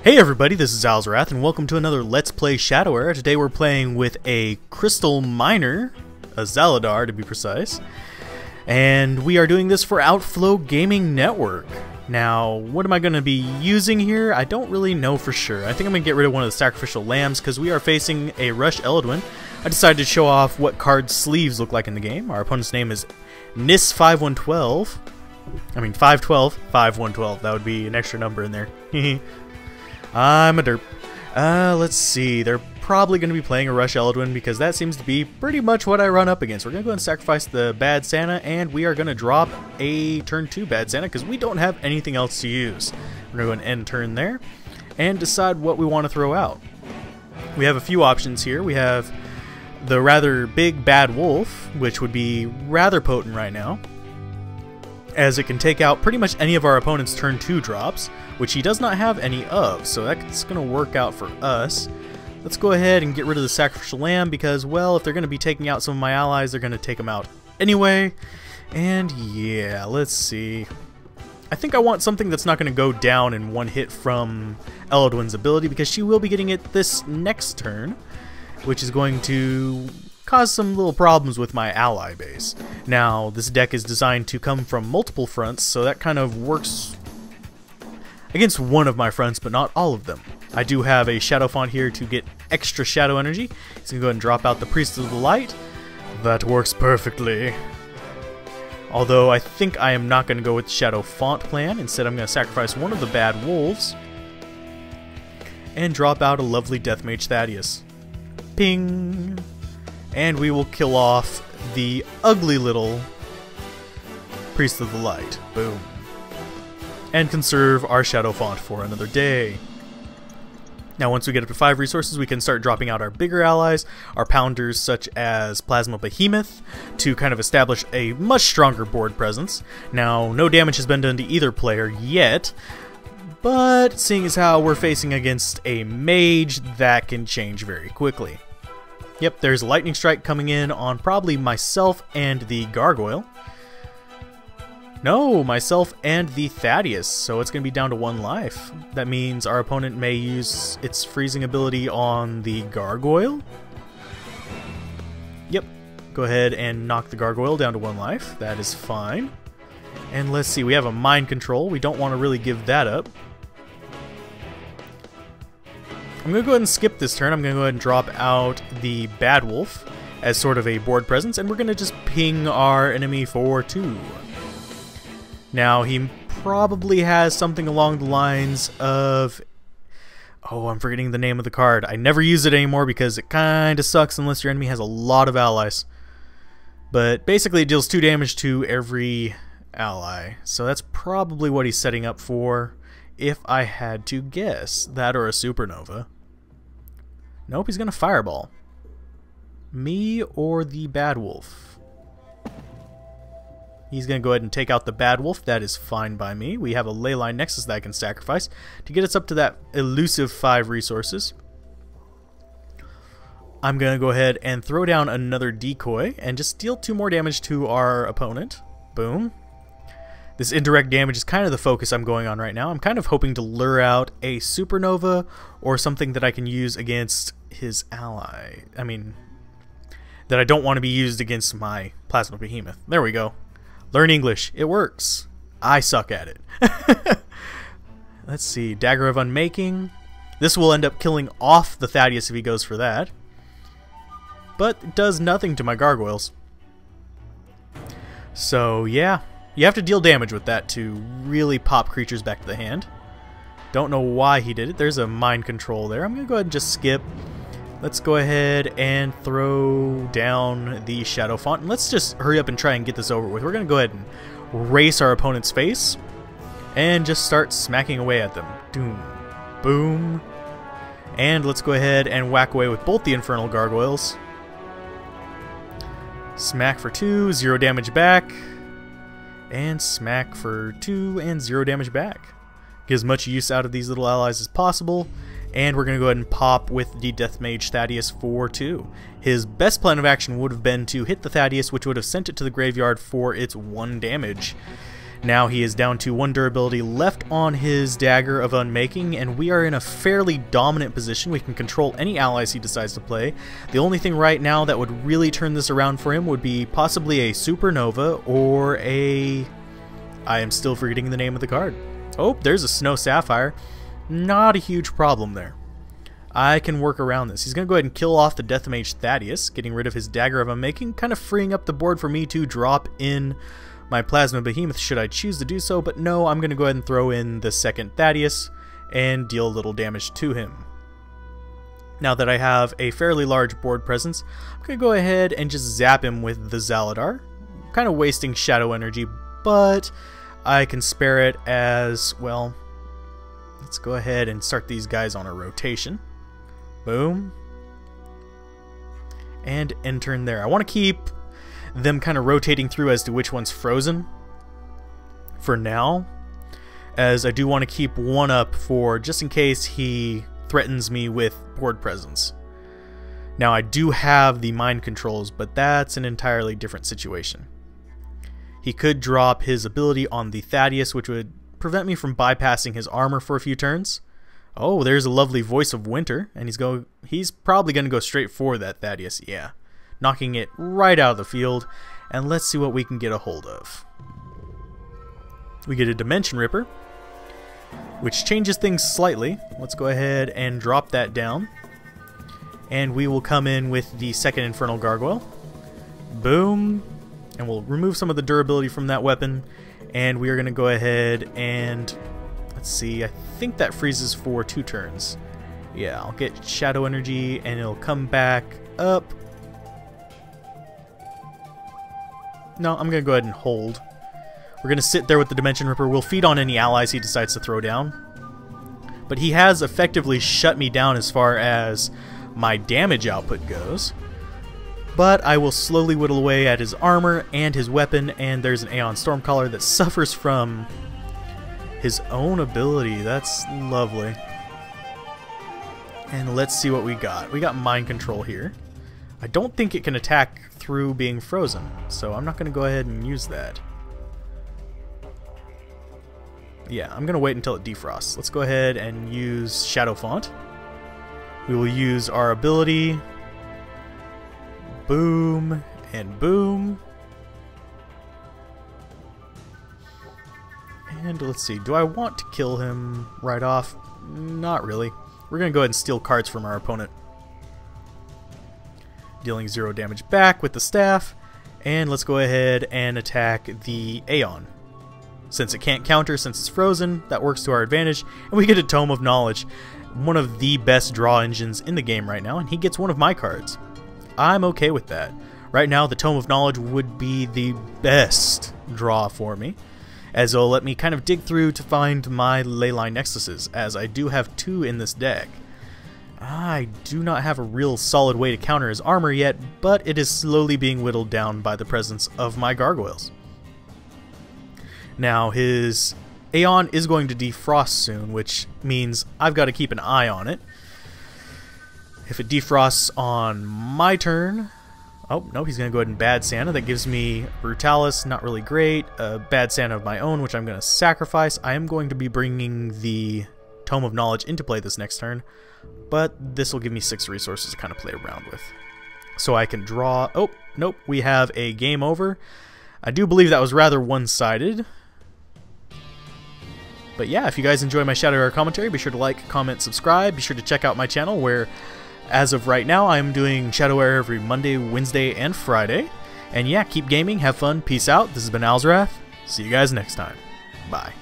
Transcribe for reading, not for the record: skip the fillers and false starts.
Hey everybody, this is Alzorath, and welcome to another Let's Play Shadow Era. Today we're playing with a Crystal Miner, a Zaladar to be precise, and we are doing this for Outflow Gaming Network. Now, what am I going to be using here? I don't really know for sure. I think I'm going to get rid of one of the sacrificial lambs because we are facing a Rush Eladwen. I decided to show off what card sleeves look like in the game. Our opponent's name is NIS512. I mean 512, 5112. That would be an extra number in there. I'm a derp. Let's see. They're probably going to be playing a Rush Eladwen because that seems to be pretty much what I run up against. We're going to go ahead and sacrifice the Bad Santa, and we are going to drop a turn 2 Bad Santa because we don't have anything else to use. We're going to go ahead and end turn there and decide what we want to throw out. We have a few options here. We have the rather big Bad Wolf, which would be rather potent right now, as it can take out pretty much any of our opponent's turn 2 drops, which he does not have any of, so that's going to work out for us. Let's go ahead and get rid of the Sacrificial Lamb because, well, if they're going to be taking out some of my allies, they're going to take them out anyway. And yeah, let's see. I think I want something that's not going to go down in one hit from Eladwen's ability because she will be getting it this next turn, which is going to cause some little problems with my ally base. Now, this deck is designed to come from multiple fronts, so that kind of works against one of my fronts, but not all of them. I do have a Shadow Font here to get extra shadow energy. He's going to go ahead and drop out the Priest of the Light. That works perfectly. Although I think I am not going to go with the Shadow Font plan. Instead, I'm going to sacrifice one of the Bad Wolves and drop out a lovely Death Mage Thaddeus. Ping! And we will kill off the ugly little Priest of the Light. Boom. And conserve our Shadow Font for another day. Now once we get up to 5 resources, we can start dropping out our bigger allies, our pounders such as Plasma Behemoth, to kind of establish a much stronger board presence. Now, no damage has been done to either player yet, but seeing as how we're facing against a mage, that can change very quickly. Yep, there's a Lightning Strike coming in on probably myself and the Gargoyle. No, myself and the Thaddeus, so it's going to be down to 1 life. That means our opponent may use its freezing ability on the Gargoyle. Yep, go ahead and knock the Gargoyle down to 1 life. That is fine. And let's see, we have a Mind Control. We don't want to really give that up. I'm going to go ahead and skip this turn. I'm going to go ahead and drop out the Bad Wolf as sort of a board presence, and we're going to just ping our enemy for 2. Now, he probably has something along the lines of... Oh, I'm forgetting the name of the card. I never use it anymore because it kind of sucks unless your enemy has a lot of allies. But basically, it deals 2 damage to every ally. So that's probably what he's setting up for, if I had to guess. That or a Supernova. Nope, he's going to Fireball. Me or the Bad Wolf? He's going to go ahead and take out the Bad Wolf. That is fine by me. We have a Leyline Nexus that I can sacrifice to get us up to that elusive 5 resources. I'm going to go ahead and throw down another Decoy and just deal 2 more damage to our opponent. Boom. This indirect damage is kind of the focus I'm going on right now. I'm kind of hoping to lure out a Supernova or something that I can use against his ally. I mean, that I don't want to be used against my Plasma Behemoth. There we go. Learn English. It works. I suck at it. Let's see. Dagger of Unmaking. This will end up killing off the Thaddeus if he goes for that. But it does nothing to my gargoyles. So, yeah. You have to deal damage with that to really pop creatures back to the hand. Don't know why he did it. There's a Mind Control there. I'm going to go ahead and just skip. Let's go ahead and throw down the Shadow Font. And let's just hurry up and try and get this over with. We're going to go ahead and race our opponent's face and just start smacking away at them. Doom. Boom. And let's go ahead and whack away with both the Infernal Gargoyles. Smack for 2, 0 damage back. And smack for 2 and 0 damage back. Get as much use out of these little allies as possible. And we're going to go ahead and pop with the Death Mage Thaddeus for 2. His best plan of action would have been to hit the Thaddeus, which would have sent it to the graveyard for its 1 damage. Now he is down to 1 durability left on his Dagger of Unmaking, and we are in a fairly dominant position. We can control any allies he decides to play. The only thing right now that would really turn this around for him would be possibly a Supernova or a... I am still forgetting the name of the card. Oh, there's a Snow Sapphire. Not a huge problem there. I can work around this. He's going to go ahead and kill off the Death Mage Thaddeus, getting rid of his Dagger of Unmaking, kind of freeing up the board for me to drop in my Plasma Behemoth should I choose to do so, but no, I'm going to go ahead and throw in the second Thaddeus and deal a little damage to him. Now that I have a fairly large board presence, I'm going to go ahead and just zap him with the Xaladar, kind of wasting shadow energy, but I can spare it as, well, let's go ahead and start these guys on a rotation. Boom. And end turn there. I want to keep them kind of rotating through as to which one's frozen for now, as I do want to keep one up for just in case he threatens me with board presence. Now I do have the mind controls, but that's an entirely different situation. He could drop his ability on the Thaddeus, which would prevent me from bypassing his armor for a few turns. Oh, there's a lovely Voice of Winter, and he's probably going to go straight for that Thaddeus, yeah. Knocking it right out of the field, and let's see what we can get a hold of. We get a Dimension Ripper, which changes things slightly. Let's go ahead and drop that down, and we will come in with the second Infernal Gargoyle. Boom, and we'll remove some of the durability from that weapon, and we are going to go ahead and, let's see, I think that freezes for 2 turns. Yeah, I'll get Shadow Energy, and it'll come back up. No, I'm going to go ahead and hold. We're going to sit there with the Dimension Ripper. We'll feed on any allies he decides to throw down. But he has effectively shut me down as far as my damage output goes. But I will slowly whittle away at his armor and his weapon, and there's an Aeon Stormcaller that suffers from his own ability. That's lovely. And let's see what we got. We got Mind Control here. I don't think it can attack through being frozen, so I'm not going to go ahead and use that. Yeah, I'm going to wait until it defrosts. Let's go ahead and use Shadow Font. We will use our ability. Boom and boom. And let's see, do I want to kill him right off? Not really. We're going to go ahead and steal cards from our opponent. Dealing 0 damage back with the staff, and let's go ahead and attack the Aeon. Since it can't counter, since it's frozen, that works to our advantage, and we get a Tome of Knowledge, one of the best draw engines in the game right now, and he gets one of my cards. I'm okay with that. Right now, the Tome of Knowledge would be the best draw for me, as it'll let me kind of dig through to find my Leyline Nexuses, as I do have 2 in this deck. I do not have a real solid way to counter his armor yet, but it is slowly being whittled down by the presence of my gargoyles. Now, his Aeon is going to defrost soon, which means I've got to keep an eye on it. If it defrosts on my turn... Oh, no, he's going to go ahead and Bad Santa. That gives me Brutalis, not really great. A Bad Santa of my own, which I'm going to sacrifice. I am going to be bringing the Tome of Knowledge into play this next turn, but this will give me 6 resources to kind of play around with. So I can draw... Oh, nope, we have a game over. I do believe that was rather one-sided. But yeah, if you guys enjoy my Shadow Era commentary, be sure to like, comment, subscribe. Be sure to check out my channel where... As of right now, I'm doing Shadow Era every Monday, Wednesday, and Friday. And yeah, keep gaming, have fun, peace out. This has been Alzorath. See you guys next time. Bye.